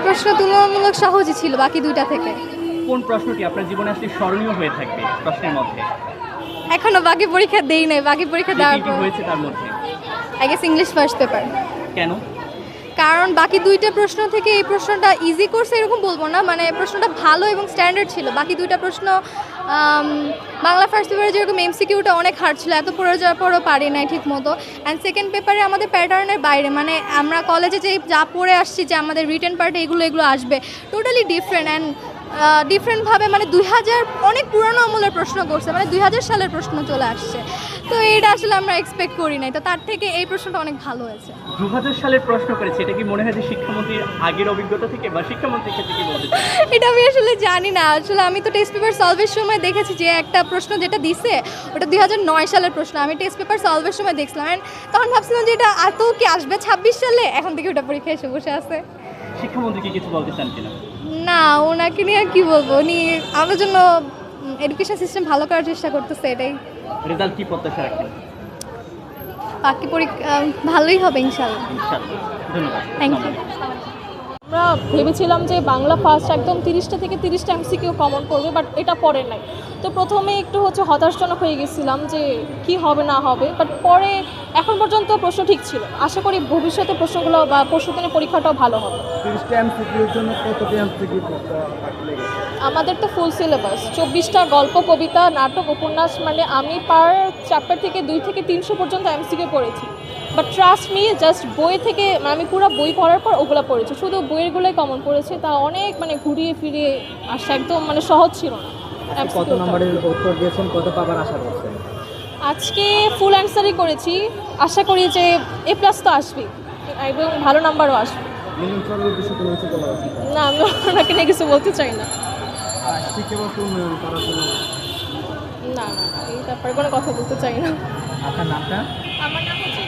প্রশ্ন তুলনামূলক সহজই ছিল বাকি দুইটা থেকে। কোন প্রশ্নটি আপনার জীবনে আসলে স্মরণীয় হয়ে থাকবে প্রশ্নের মধ্যে? এখনো বাকি পরীক্ষা দেই নাই, বাকি পরীক্ষা কি দেওয়ার কি পর হয়েছে তার মধ্যে? I guess English first paper. কেন? কারণ বাকি দুইটা প্রশ্ন থেকে এই প্রশ্নটা ইজি করছে এরকম বলবো না, মানে প্রশ্নটা ভালো এবং স্ট্যান্ডার্ড ছিল। বাকি দুইটা প্রশ্ন বাংলা ফার্স্ট পেপারে যেরকম এমসিকিউটা অনেক হার্ড ছিল, এত পড়ে যাওয়ার পরও পারি নাই ঠিক মতো। অ্যান্ড সেকেন্ড পেপারে আমাদের প্যাটার্নের বাইরে, মানে আমরা কলেজে যে যা পড়ে আসছি যে আমাদের রিটেন পার্টে এগুলো আসবে টোটালি ডিফারেন্ট অ্যান্ড ডিফারেন্টভাবে, মানে 2000 অনেক পুরানো আমলের প্রশ্ন করছে, মানে 2000 সালের প্রশ্ন চলে আসছে। তো এটা আসলে আমরা এক্সপেক্ট করি নাই, তো তার থেকে এই প্রশ্নটা অনেক ভালো হয়েছে। 2000 সালের প্রশ্ন করেছে, এটা কি মনে হয় যে শিক্ষামন্ত্রীর আগের অভিজ্ঞতা থেকে বা শিক্ষামন্ত্রীর ক্ষেত্রে কি বলতে চান? এটা আমি আসলে জানি না, আসলে আমি তো টেস্ট পেপার সলভের সময় দেখেছি যে একটা প্রশ্ন যেটা দিছে ওটা 2009 সালের প্রশ্ন, আমি টেস্ট পেপার সলভের সময় দেখছিলাম and তখন ভাবছিলাম যে এটা এত কি আসবে 26 সালে, এখন থেকে ওটা পরীক্ষা এসে বসে আছে। শিক্ষামন্ত্রী কি কিছু বলতে চান কিনা? না, ওনাকে নিয়ে আর কি বলবো, উনি আমাদের জন্য এডুকেশন সিস্টেম ভালো করার চেষ্টা করতেছে, এটাই। রেজাল্ট কি প্রত্যাশা রাখেন? বাকি পরীক্ষা ভালোই হবে ইনশাল্লাহ। ইনশাআল্লাহ। ধন্যবাদ। Thank you. আমরা ভেবেছিলাম যে বাংলা ফার্স্ট একদম 30টা থেকে 30টা এমসিকিউ কমন করবে, বাট এটা পড়ে নাই। তো প্রথমে একটু হতাশজনক হয়ে গেছিলাম যে কি হবে না হবে, বাট পরে এখন পর্যন্ত প্রশ্ন ঠিক ছিল। আশা করি ভবিষ্যতে প্রশ্নগুলো বা পরশুদিনের পরীক্ষাটাও ভালো হবে। 30টা এমসিকিউর জন্য কতটি এমসিকিউ লেগেছে? আমাদের তো ফুল সিলেবাস 24টা গল্প, কবিতা, নাটক, উপন্যাস, মানে আমি পার চ্যাপ্টার থেকে 2 থেকে 300 পর্যন্ত এমসিকিউ পড়েছি। বাট ট্রাস্ট মি, জাস্ট বই থেকে আমি পুরো বই পড়ার পর ওগুলো পড়েছি, শুধু বইয়েরগুলোই কমন পড়েছে, তা অনেক মানে ঘুরিয়ে ফিরিয়ে আসা একদম মানে সহজ ছিল না। কত নম্বরের উত্তর দিয়েছেন, কত পাবার আশা করছেন? আজকে ফুল অ্যান্সারই করেছি, আশা করি যে A+ তো আসবে এবং ভালো নাম্বারও আসবে। মিলিয়ন স্যারের উদ্দেশ্যে কোনো কিছু বলা আছে? না, আমি ওনাকে নিয়ে কিছু বলতে চাই না। শিক্ষাগত উন্নয়ন করার জন্য না, এই ব্যাপারে কোনো কথা বলতে চাই না। আপনার নামটা? আমার নাম হচ্ছে